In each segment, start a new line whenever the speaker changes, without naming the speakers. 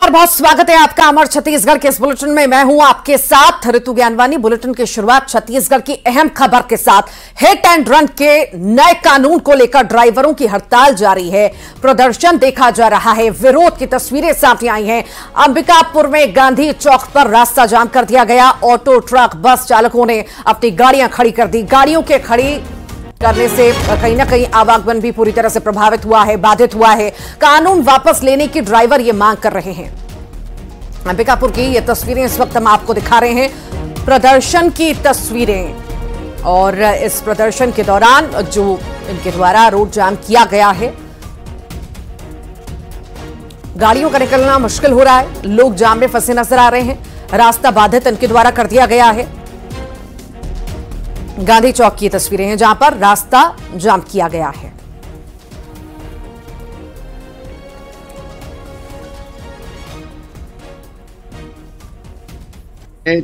नमस्कार, बहुत स्वागत है आपका अमर छत्तीसगढ़ के इस बुलेटिन में। मैं हूं आपके साथ ऋतु ज्ञानवानी। बुलेटिन की शुरुआत छत्तीसगढ़ की अहम खबर के साथ। हिट एंड रन के नए कानून को लेकर ड्राइवरों की हड़ताल जारी है, प्रदर्शन देखा जा रहा है, विरोध की तस्वीरें सामने आई हैं। अंबिकापुर में गांधी चौक पर रास्ता जाम कर दिया गया। ऑटो, ट्रक, बस चालकों ने अपनी गाड़ियां खड़ी कर दी। गाड़ियों के खड़ी करने से कहीं ना कहीं आवागमन भी पूरी तरह से प्रभावित हुआ है, बाधित हुआ है। कानून वापस लेने की ड्राइवर ये मांग कर रहे हैं। अंबिकापुर की ये तस्वीरें इस वक्त हम आपको दिखा रहे हैं, प्रदर्शन की तस्वीरें। और इस प्रदर्शन के दौरान जो इनके द्वारा रोड जाम किया गया है, गाड़ियों का निकलना मुश्किल हो रहा है, लोग जाम में फंसे नजर आ रहे हैं। रास्ता बाधित इनके द्वारा कर दिया गया है। गांधी चौक की तस्वीरें हैं जहां पर रास्ता जाम किया गया है।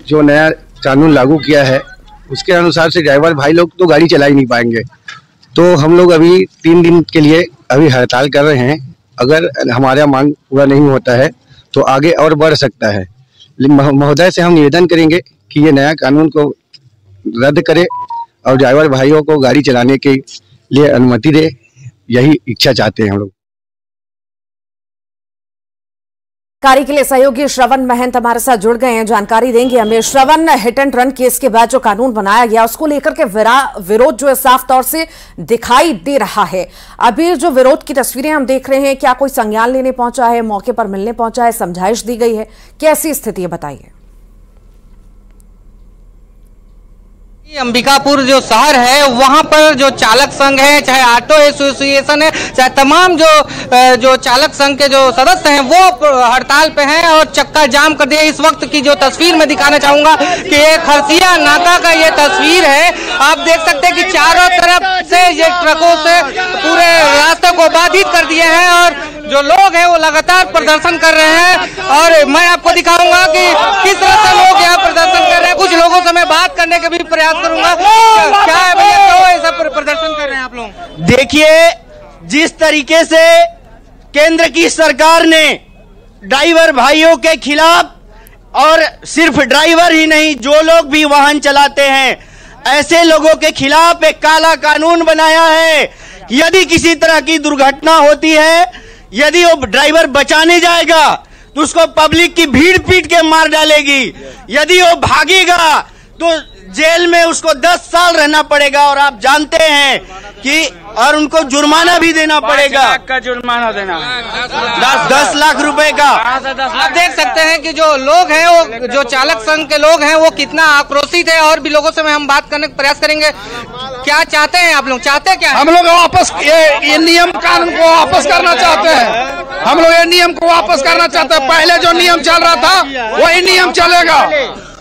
जो नया कानून लागू किया है उसके अनुसार से ड्राइवर भाई लोग तो गाड़ी चला ही नहीं पाएंगे। तो हम लोग अभी 3 दिन के लिए अभी हड़ताल कर रहे हैं। अगर हमारा मांग पूरा नहीं होता है तो आगे और बढ़ सकता है। महोदय से हम निवेदन करेंगे कि ये नया कानून को रद्द करे और ड्राइवर भाइयों को गाड़ी चलाने के लिए अनुमति दे। यही इच्छा चाहते हैं हम लोग।
कार्य के लिए सहयोगी श्रवण महंत हमारे साथ जुड़ गए हैं, जानकारी देंगे हमें। श्रवण, हिट एंड रन केस के बाद जो कानून बनाया गया उसको लेकर के विरोध जो है साफ तौर से दिखाई दे रहा है। अभी जो विरोध की तस्वीरें हम देख रहे हैं, क्या कोई संज्ञान लेने पहुंचा है, मौके पर मिलने पहुंचा है, समझाइश दी गई है, कैसी स्थिति है बताइए।
अंबिकापुर जो शहर है वहां पर जो चालक संघ है, चाहे ऑटो एसोसिएशन है, चाहे तमाम जो चालक संघ के जो सदस्य हैं वो हड़ताल पे हैं और चक्का जाम कर दिया। इस वक्त की जो तस्वीर मैं दिखाना चाहूंगा कि ये खरसिया नाका का ये तस्वीर है। आप देख सकते हैं कि चारों तरफ से ये ट्रकों से पूरे रास्ते को बाधित कर दिए हैं और जो लोग हैं वो लगातार प्रदर्शन कर रहे हैं। और मैं आपको दिखाऊंगा कि किस तरह से लोग यहाँ प्रदर्शन कर रहे हैं। कुछ लोगों से मैं बात करने का भी प्रयास करूंगा। क्या है भैया, क्यों ऐसा प्रदर्शन कर रहे हैं आप लोग?
देखिए, जिस तरीके से केंद्र की सरकार ने ड्राइवर भाइयों के खिलाफ, और सिर्फ ड्राइवर ही नहीं, जो लोग भी वाहन चलाते हैं, ऐसे लोगों के खिलाफ एक काला कानून बनाया है। यदि किसी तरह की दुर्घटना होती है, यदि वो ड्राइवर बचाने जाएगा तो उसको पब्लिक की भीड़ पीट के मार डालेगी। यदि वो भागेगा तो जेल में उसको 10 साल रहना पड़ेगा। और आप जानते हैं कि और उनको जुर्माना भी देना पड़ेगा।
5 लाख का जुर्माना देना,
10 लाख रुपए का।
आप देख सकते हैं कि जो लोग हैं, वो जो चालक संघ के लोग हैं वो कितना आक्रोशित है। और भी लोगों से हम बात करने का प्रयास करेंगे। क्या चाहते हैं आप लोग? चाहते क्या?
हम लोग वापस ये नियम कानून को वापस करना चाहते हैं। हम लोग ये नियम को वापस करना चाहते हैं। पहले जो नियम चल रहा था वही नियम चलेगा।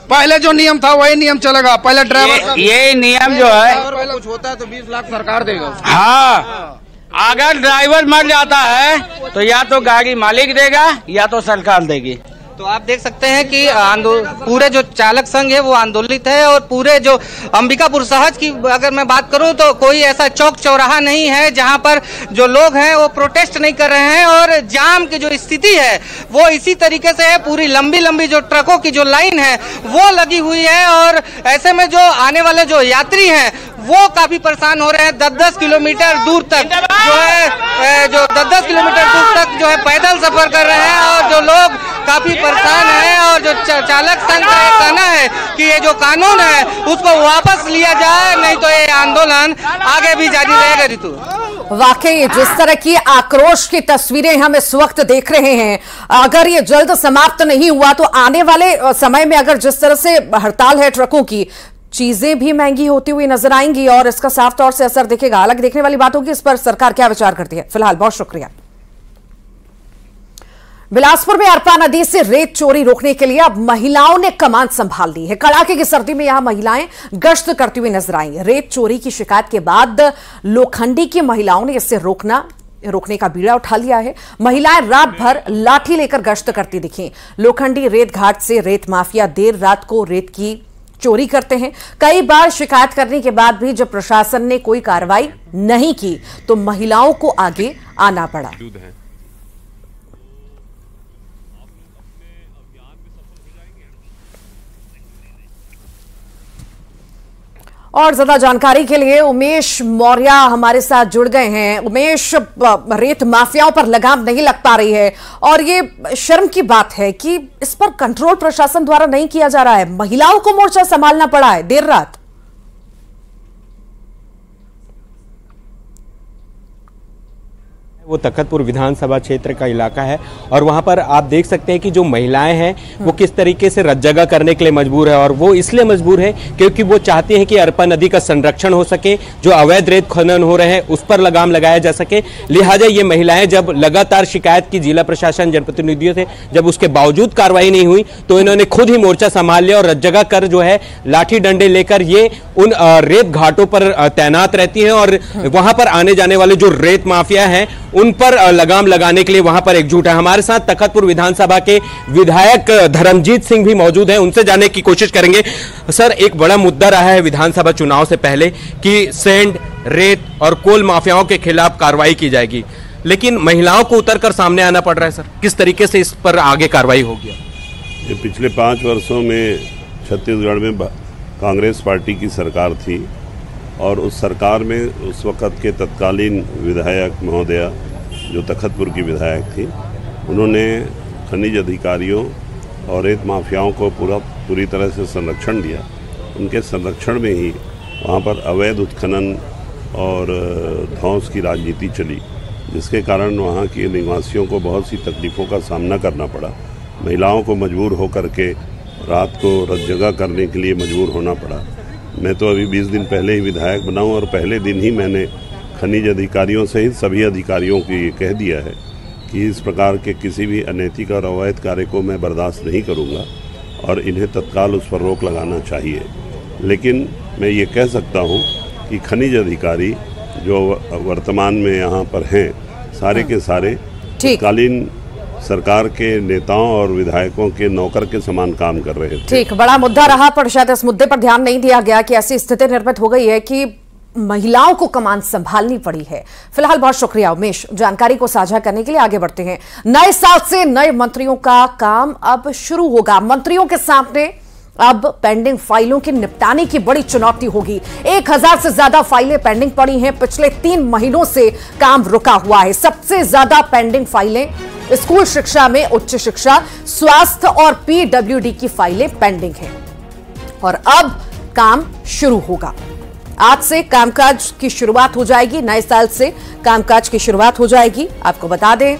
पहले जो नियम था वही नियम चलेगा। पहले ड्राइवर
ये नियम जो है,
कुछ होता है तो 20 लाख सरकार देगा।
हाँ, अगर ड्राइवर मर जाता है तो या तो गाड़ी मालिक देगा या तो सरकार देगी। तो आप देख सकते हैं कि पूरे जो चालक संघ है वो आंदोलित है। और पूरे जो अंबिकापुर शहर की अगर मैं बात करूं तो कोई ऐसा चौक चौराहा नहीं है जहां पर जो लोग हैं वो प्रोटेस्ट नहीं कर रहे हैं। और जाम की जो स्थिति है वो इसी तरीके से है। पूरी लंबी लंबी जो ट्रकों की जो लाइन है वो लगी हुई है। और ऐसे में जो आने वाले जो यात्री हैं वो काफी परेशान हो रहे हैं। 10-10 किलोमीटर दूर तक जो है, जो 10-10 किलोमीटर दूर तक जो है पैदल सफर कर रहे हैं। और जो लोग काफी परेशान हैं। और जो चालक संघ का कहना है कि ये जो कानून है उसको वापस लिया जाए, नहीं तो ये आंदोलन आगे भी जारी रहेगा। ऋतु,
वाकई जिस तरह की आक्रोश की तस्वीरें हम इस वक्त देख रहे हैं, अगर ये जल्द समाप्त नहीं हुआ तो आने वाले समय में अगर जिस तरह से हड़ताल है ट्रकों की, चीजें भी महंगी होती हुई नजर आएंगी और इसका साफ तौर से असर दिखेगा। हालांकि देखने वाली बात होगी इस पर सरकार क्या विचार करती है। फिलहाल बहुत शुक्रिया। बिलासपुर में अरपा नदी से रेत चोरी रोकने के लिए अब महिलाओं ने कमान संभाल ली है। कड़ाके की सर्दी में यहां महिलाएं गश्त करती हुई नजर आई। रेत चोरी की शिकायत के बाद लोखंडी की महिलाओं ने इससे रोकने का बीड़ा उठा लिया है। महिलाएं रात भर लाठी लेकर गश्त करती दिखी। लोखंडी रेत घाट से रेत माफिया देर रात को रेत की चोरी करते हैं। कई बार शिकायत करने के बाद भी जब प्रशासन ने कोई कार्रवाई नहीं की तो महिलाओं को आगे आना पड़ा। और ज्यादा जानकारी के लिए उमेश मौर्य हमारे साथ जुड़ गए हैं। उमेश, रेत माफियाओं पर लगाम नहीं लग पा रही है और ये शर्म की बात है कि इस पर कंट्रोल प्रशासन द्वारा नहीं किया जा रहा है। महिलाओं को मोर्चा संभालना पड़ा है देर रात।
वो तखतपुर विधानसभा क्षेत्र का इलाका है और वहां पर आप देख सकते हैं कि जो महिलाएं हैं वो किस तरीके से रज्जगा करने के लिए मजबूर है। और वो इसलिए मजबूर है क्योंकि वो चाहती हैं कि अरपा नदी का संरक्षण हो सके, जो अवैध रेत खनन हो रहे हैं उस पर लगाम लगाया जा सके। लिहाजा ये महिलाएं जब लगातार शिकायत की जिला प्रशासन जनप्रतिनिधियों से, जब उसके बावजूद कार्रवाई नहीं हुई तो इन्होंने खुद ही मोर्चा संभाल लिया और रज्जगा कर जो है लाठी डंडे लेकर ये उन रेत घाटों पर तैनात रहती है और वहां पर आने जाने वाले जो रेत माफिया हैं उन पर लगाम लगाने के लिए वहां पर एकजुट है। हमारे साथ तखतपुर विधानसभा के विधायक धर्मजीत सिंह भी मौजूद हैं, उनसे जानने की कोशिश करेंगे। सर, एक बड़ा मुद्दा रहा है विधानसभा चुनाव से पहले कि सैंड, रेत और कोल माफियाओं के खिलाफ कार्रवाई की जाएगी, लेकिन महिलाओं को उतरकर सामने आना पड़ रहा है। सर, किस तरीके से इस पर आगे कार्रवाई होगी?
ये पिछले 5 वर्षों में छत्तीसगढ़ में कांग्रेस पार्टी की सरकार थी और उस सरकार में उस वक़्त के तत्कालीन विधायक महोदया जो तखतपुर की विधायक थी, उन्होंने खनिज अधिकारियों और रेत माफियाओं को पूरी तरह से संरक्षण दिया। उनके संरक्षण में ही वहाँ पर अवैध उत्खनन और ध्वंस की राजनीति चली, जिसके कारण वहाँ के निवासियों को बहुत सी तकलीफ़ों का सामना करना पड़ा। महिलाओं को मजबूर होकर के रात को रज्जगा करने के लिए मजबूर होना पड़ा। मैं तो अभी 20 दिन पहले ही विधायक बना हूँ और पहले दिन ही मैंने खनिज अधिकारियों सहित सभी अधिकारियों को ये कह दिया है कि इस प्रकार के किसी भी अनैतिक और अवैध कार्य को मैं बर्दाश्त नहीं करूँगा और इन्हें तत्काल उस पर रोक लगाना चाहिए। लेकिन मैं ये कह सकता हूँ कि खनिज अधिकारी जो वर्तमान में यहाँ पर हैं, सारे के सारे तत्कालीन सरकार के नेताओं और विधायकों के नौकर के समान काम कर रहे थे।
ठीक, बड़ा मुद्दा रहा पर शायद इस मुद्दे पर ध्यान नहीं दिया गया कि ऐसी स्थिति निर्मित हो गई है कि महिलाओं को कमान संभालनी पड़ी है। फिलहाल बहुत शुक्रिया उमेश, जानकारी को साझा करने के लिए। आगे बढ़ते हैं। नए साल से नए मंत्रियों का काम अब शुरू होगा। मंत्रियों के सामने अब पेंडिंग फाइलों के निपटाने की बड़ी चुनौती होगी। 1000 से ज्यादा फाइलें पेंडिंग पड़ी हैं। पिछले 3 महीनों से काम रुका हुआ है। सबसे ज्यादा पेंडिंग फाइलें स्कूल शिक्षा में उच्च शिक्षा, स्वास्थ्य और पीडब्ल्यूडी की फाइलें पेंडिंग हैं और अब काम शुरू होगा। आज से कामकाज की शुरुआत हो जाएगी। नए साल से कामकाज की शुरुआत हो जाएगी। आपको बता दें,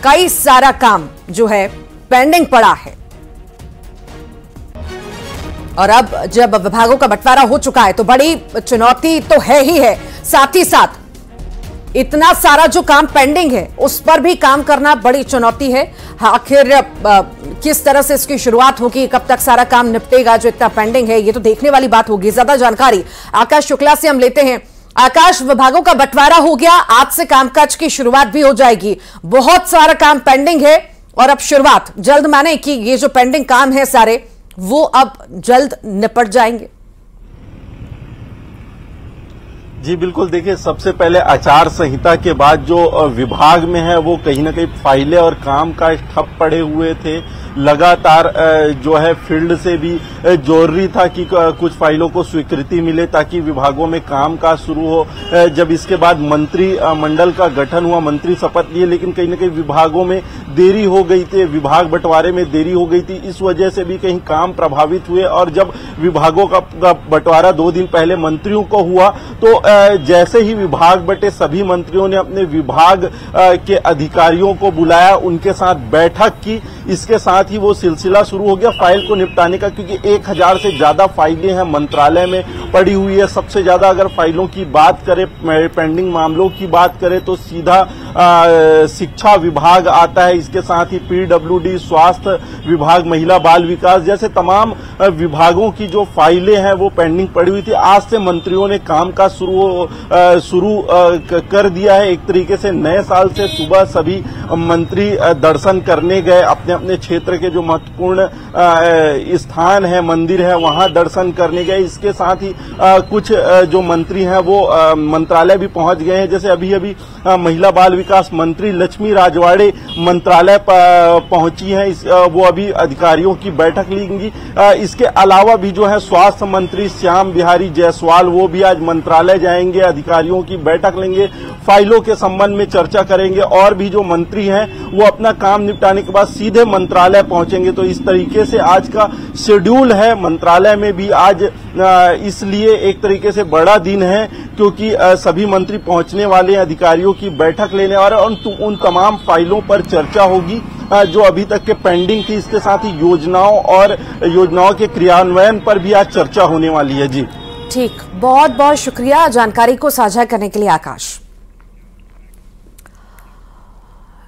कई सारा काम जो है पेंडिंग पड़ा है और अब जब विभागों का बंटवारा हो चुका है तो बड़ी चुनौती तो है ही है, साथ ही साथ इतना सारा जो काम पेंडिंग है उस पर भी काम करना बड़ी चुनौती है। आखिर किस तरह से इसकी शुरुआत होगी, कब तक सारा काम निपटेगा जो इतना पेंडिंग है, ये तो देखने वाली बात होगी। ज्यादा जानकारी आकाश शुक्ला से हम लेते हैं। आकाश, विभागों का बंटवारा हो गया, आज से कामकाज की शुरुआत भी हो जाएगी। बहुत सारा काम पेंडिंग है और अब शुरुआत जल्द, माने कि ये जो पेंडिंग काम है सारे वो अब जल्द निपट जाएंगे।
जी बिल्कुल, देखिए सबसे पहले आचार संहिता के बाद जो विभाग में है वो कहीं ना कहीं फाइलें और काम का ठप पड़े हुए थे। लगातार जो है फील्ड से भी जरूरी था कि कुछ फाइलों को स्वीकृति मिले ताकि विभागों में काम काज शुरू हो। जब इसके बाद मंत्री मंडल का गठन हुआ, मंत्री शपथ लिए, लेकिन कहीं न कहीं विभागों में देरी हो गई थी, विभाग बंटवारे में देरी हो गई थी। इस वजह से भी कहीं काम प्रभावित हुए और जब विभागों का बंटवारा 2 दिन पहले मंत्रियों को हुआ तो जैसे ही विभाग बटे सभी मंत्रियों ने अपने विभाग के अधिकारियों को बुलाया, उनके साथ बैठक की। इसके साथ ही वो सिलसिला शुरू हो गया फाइल को निपटाने का, क्योंकि 1000 से ज्यादा फाइलें हैं मंत्रालय में पड़ी हुई है। सबसे ज्यादा अगर फाइलों की बात करें, पेंडिंग मामलों की बात करें तो सीधा शिक्षा विभाग आता है। इसके साथ ही पीडब्ल्यूडी, स्वास्थ्य विभाग, महिला बाल विकास जैसे तमाम विभागों की जो फाइलें हैं वो पेंडिंग पड़ी हुई थी। आज से मंत्रियों ने काम का शुरू कर दिया है। एक तरीके से नए साल से सुबह सभी मंत्री दर्शन करने गए, अपने अपने क्षेत्र क्षेत्र के जो महत्वपूर्ण स्थान है, मंदिर है, वहां दर्शन करने गए। इसके साथ ही कुछ जो मंत्री हैं वो मंत्रालय भी पहुंच गए हैं। जैसे अभी अभी महिला बाल विकास मंत्री लक्ष्मी राजवाड़े मंत्रालय पहुंची हैं, वो अभी अधिकारियों की बैठक लेंगी। इसके अलावा भी जो है स्वास्थ्य मंत्री श्याम बिहारी जायसवाल वो भी आज मंत्रालय जाएंगे, अधिकारियों की बैठक लेंगे, फाइलों के संबंध में चर्चा करेंगे। और भी जो मंत्री हैं वो अपना काम निपटाने के बाद सीधे मंत्रालय पहुंचेंगे। तो इस तरीके से आज का शेड्यूल है मंत्रालय में भी आज, इसलिए एक तरीके से बड़ा दिन है क्योंकि सभी मंत्री पहुंचने वाले हैं अधिकारियों की बैठक लेने, और उन तमाम फाइलों पर चर्चा होगी जो अभी तक के पेंडिंग थी। इसके साथ ही योजनाओं और योजनाओं के क्रियान्वयन पर भी आज चर्चा होने वाली है। जी
ठीक, बहुत बहुत शुक्रिया जानकारी को साझा करने के लिए आकाश।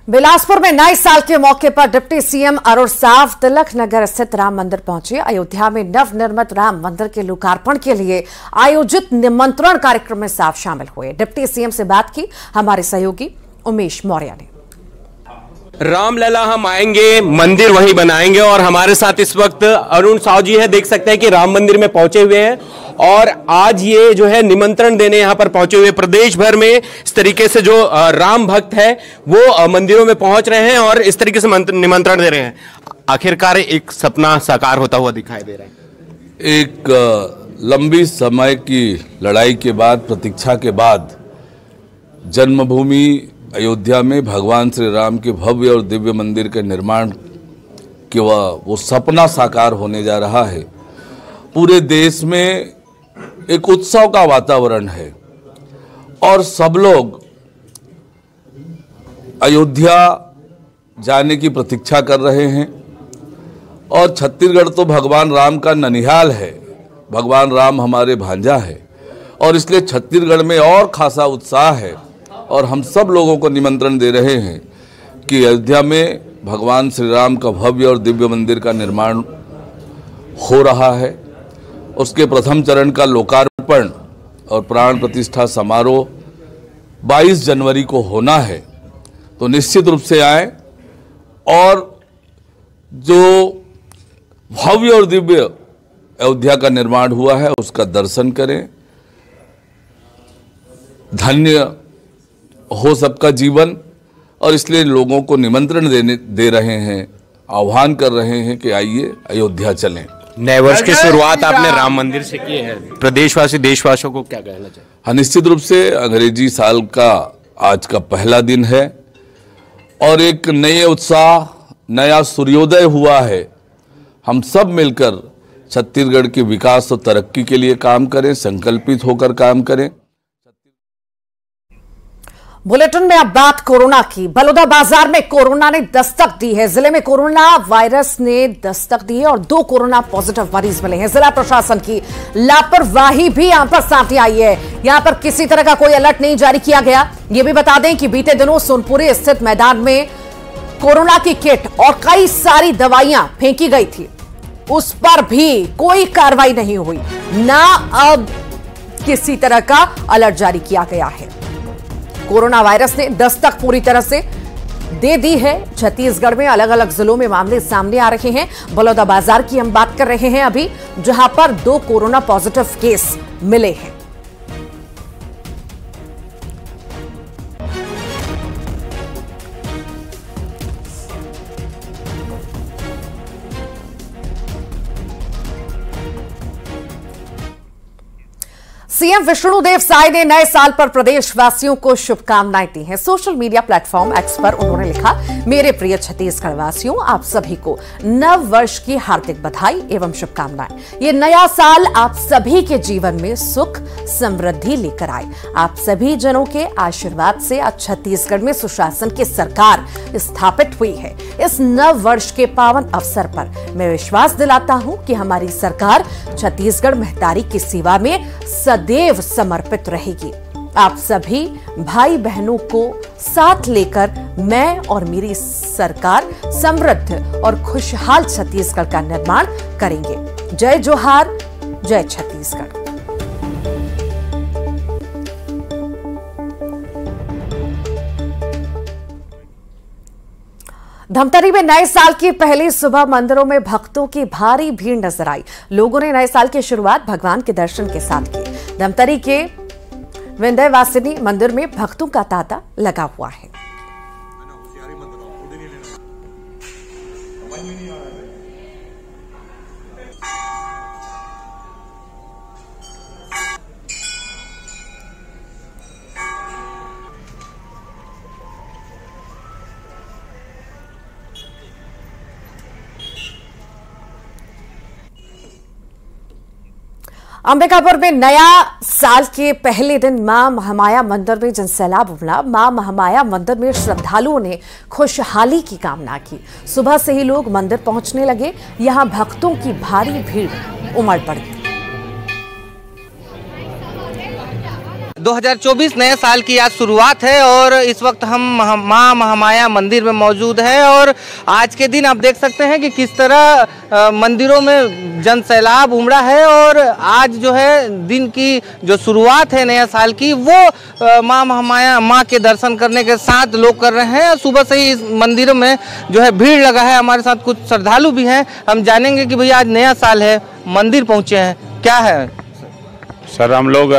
बिलासपुर में नए साल के मौके पर डिप्टी सीएम अरुण साव तिलक नगर स्थित राम मंदिर पहुंचे। अयोध्या में नवनिर्मित राम मंदिर के लोकार्पण के लिए आयोजित निमंत्रण कार्यक्रम में साव शामिल हुए। डिप्टी सीएम से बात की हमारे सहयोगी उमेश मौर्य ने।
रामलला हम आएंगे, मंदिर वहीं बनाएंगे, और हमारे साथ इस वक्त अरुण साव जी है। देख सकते हैं कि राम मंदिर में पहुंचे हुए हैं और आज ये जो है निमंत्रण देने यहां पर पहुंचे हुए। प्रदेश भर में इस तरीके से जो राम भक्त है वो मंदिरों में पहुंच रहे हैं और इस तरीके से निमंत्रण दे रहे हैं। आखिरकार एक सपना साकार होता हुआ दिखाई दे रहा है।
एक लंबी समय की लड़ाई के बाद, प्रतीक्षा के बाद जन्मभूमि अयोध्या में भगवान श्री राम के भव्य और दिव्य मंदिर के निर्माण के वो सपना साकार होने जा रहा है। पूरे देश में एक उत्सव का वातावरण है और सब लोग अयोध्या जाने की प्रतीक्षा कर रहे हैं। और छत्तीसगढ़ तो भगवान राम का ननिहाल है, भगवान राम हमारे भांजा है, और इसलिए छत्तीसगढ़ में और खासा उत्साह है। और हम सब लोगों को निमंत्रण दे रहे हैं कि अयोध्या में भगवान श्री राम का भव्य और दिव्य मंदिर का निर्माण हो रहा है। उसके प्रथम चरण का लोकार्पण और प्राण प्रतिष्ठा समारोह 22 जनवरी को होना है। तो निश्चित रूप से आए और जो भव्य और दिव्य अयोध्या का निर्माण हुआ है उसका दर्शन करें। धन्य हो सबका जीवन, और इसलिए लोगों को निमंत्रण दे रहे हैं, आह्वान कर रहे हैं कि आइए अयोध्या चलें।
नए वर्ष की शुरुआत आपने राम मंदिर से की है, प्रदेशवासी देशवासियों को क्या कहना चाहिए?
हाँ, निश्चित रूप से अंग्रेजी साल का आज का पहला दिन है और एक नए उत्साह, नया सूर्योदय हुआ है। हम सब मिलकर छत्तीसगढ़ के विकास और तरक्की के लिए काम करें, संकल्पित होकर काम करें।
बुलेटिन में अब बात कोरोना की। बलौदाबाजार में कोरोना ने दस्तक दी है। जिले में कोरोना वायरस ने दस्तक दी है और 2 कोरोना पॉजिटिव मरीज मिले हैं। जिला प्रशासन की लापरवाही भी यहां पर सामने आई है। यहां पर किसी तरह का कोई अलर्ट नहीं जारी किया गया। यह भी बता दें कि बीते दिनों सोनपुरी स्थित मैदान में कोरोना की किट और कई सारी दवाइयां फेंकी गई थी, उस पर भी कोई कार्रवाई नहीं हुई, ना अब किसी तरह का अलर्ट जारी किया गया है। कोरोना वायरस ने दस्तक पूरी तरह से दे दी है। छत्तीसगढ़ में अलग अलग जिलों में मामले सामने आ रहे हैं। बलौदाबाजार की हम बात कर रहे हैं अभी, जहां पर 2 कोरोना पॉजिटिव केस मिले हैं। सीएम विष्णुदेव साय ने नए साल पर प्रदेशवासियों को शुभकामनाएं दी हैं। सोशल मीडिया प्लेटफॉर्म एक्स पर उन्होंने लिखा, मेरे प्रिय छत्तीसगढ़ वासियों, आप सभी को नव वर्ष की हार्दिक बधाई एवं शुभकामनाएं। ये नया साल आप सभी के जीवन में सुख समृद्धि लेकर आए। आप सभी जनों के आशीर्वाद से आज छत्तीसगढ़ में सुशासन की सरकार स्थापित हुई है। इस नव वर्ष के पावन अवसर पर मैं विश्वास दिलाता हूं कि हमारी सरकार छत्तीसगढ़ महतारी की सेवा में सदैव समर्पित रहेगी। आप सभी भाई बहनों को साथ लेकर मैं और मेरी सरकार समृद्ध और खुशहाल छत्तीसगढ़ का निर्माण करेंगे। जय जोहार, जय छत्तीसगढ़। धमतरी में नए साल की पहली सुबह मंदिरों में भक्तों की भारी भीड़ नजर आई। लोगों ने नए साल की शुरुआत भगवान के दर्शन के साथ की। धमतरी के विंध्यवासिनी मंदिर में भक्तों का तांता लगा हुआ है। अंबिकापुर में नया साल के पहले दिन मां महामाया मंदिर में जनसैलाब उमड़ा। मां महामाया मंदिर में श्रद्धालुओं ने खुशहाली की कामना की। सुबह से ही लोग मंदिर पहुंचने लगे। यहां भक्तों की भारी भीड़ उमड़ पड़ी।
2024 नए साल की आज शुरुआत है और इस वक्त हम मां महामाया मंदिर में मौजूद है और आज के दिन आप देख सकते हैं कि किस तरह मंदिरों में जनसैलाब उमड़ा है और आज जो है दिन की जो शुरुआत है नया साल की वो मां महामाया मां के दर्शन करने के साथ लोग कर रहे हैं। सुबह से ही इस मंदिरों में जो है भीड़ लगा है। हमारे साथ कुछ श्रद्धालु भी हैं। हम जानेंगे कि भैया आज नया साल है, मंदिर पहुंचे हैं, क्या है?
सर हम लोग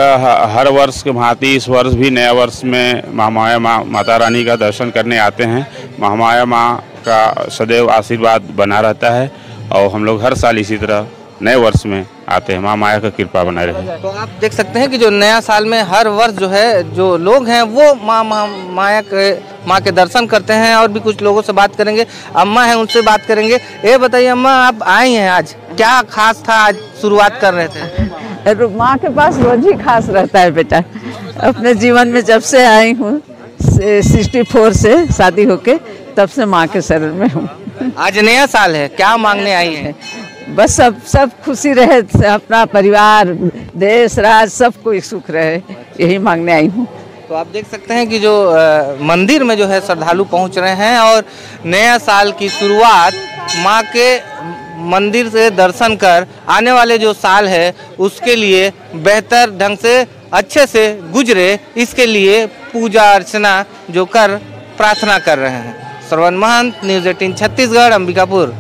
हर वर्ष के भांति इस वर्ष भी नया वर्ष में महामाया माता रानी का दर्शन करने आते हैं। महामाया माँ का सदैव आशीर्वाद बना रहता है और हम लोग हर साल इसी तरह नए वर्ष में आते हैं। महामाया का कृपा बनाए रहे।
तो आप देख सकते हैं कि जो नया साल में हर वर्ष जो है जो लोग हैं वो माँ के दर्शन करते हैं और भी कुछ लोगों से बात करेंगे। अम्मा हैं, उनसे बात करेंगे। ये बताइए अम्मा, आप आई हैं आज, क्या खास था? आज शुरुआत कर रहे थे।
माँ के पास रोज ही खास रहता है बेटा। अपने जीवन में जब से आई हूँ 64 से शादी होके, तब से माँ के शरण में हूँ।
आज नया साल है, क्या मांगने आई हैं?
बस सब खुशी रहे, अपना परिवार, देश, राज सब कोई सुख रहे, यही मांगने आई हूँ।
तो आप देख सकते हैं कि जो मंदिर में जो है श्रद्धालु पहुँच रहे हैं और नया साल की शुरुआत माँ के मंदिर से दर्शन कर आने वाले जो साल है उसके लिए बेहतर ढंग से अच्छे से गुजरे, इसके लिए पूजा अर्चना जो कर प्रार्थना कर रहे हैं। श्रवण महंत, न्यूज़ 18 छत्तीसगढ़, अंबिकापुर।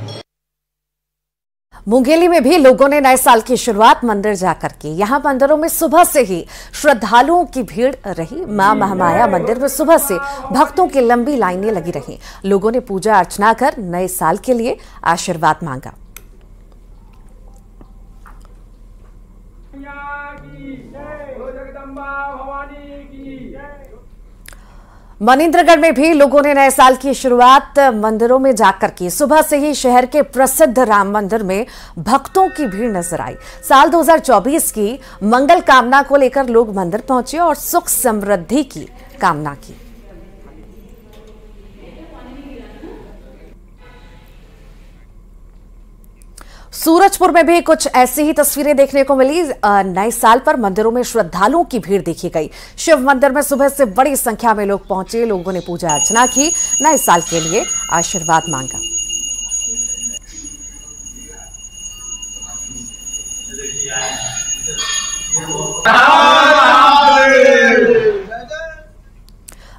मुंगेली में भी लोगों ने नए साल की शुरुआत मंदिर जाकर की। यहां मंदिरों में सुबह से ही श्रद्धालुओं की भीड़ रही। मां महामाया मंदिर में सुबह से भक्तों की लंबी लाइनें लगी रहीं। लोगों ने पूजा अर्चना कर नए साल के लिए आशीर्वाद मांगा। मनेंद्रगढ़ में भी लोगों ने नए साल की शुरुआत मंदिरों में जाकर की। सुबह से ही शहर के प्रसिद्ध राम मंदिर में भक्तों की भीड़ नजर आई। साल 2024 की मंगल कामना को लेकर लोग मंदिर पहुंचे और सुख समृद्धि की कामना की। सूरजपुर में भी कुछ ऐसी ही तस्वीरें देखने को मिली। नए साल पर मंदिरों में श्रद्धालुओं की भीड़ देखी गई। शिव मंदिर में सुबह से बड़ी संख्या में लोग पहुंचे। लोगों ने पूजा अर्चना की, नए साल के लिए आशीर्वाद मांगा।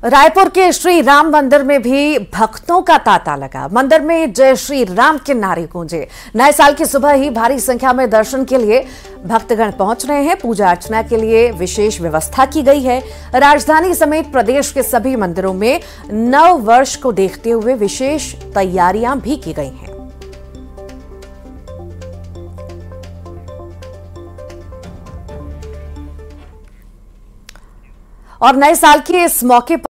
रायपुर के श्री राम मंदिर में भी भक्तों का तांता लगा। मंदिर में जय श्री राम के नारे गूंजे। नए साल की सुबह ही भारी संख्या में दर्शन के लिए भक्तगण पहुंच रहे हैं। पूजा अर्चना के लिए विशेष व्यवस्था की गई है। राजधानी समेत प्रदेश के सभी मंदिरों में नव वर्ष को देखते हुए विशेष तैयारियां भी की गई हैं। और नए साल के इस मौके पर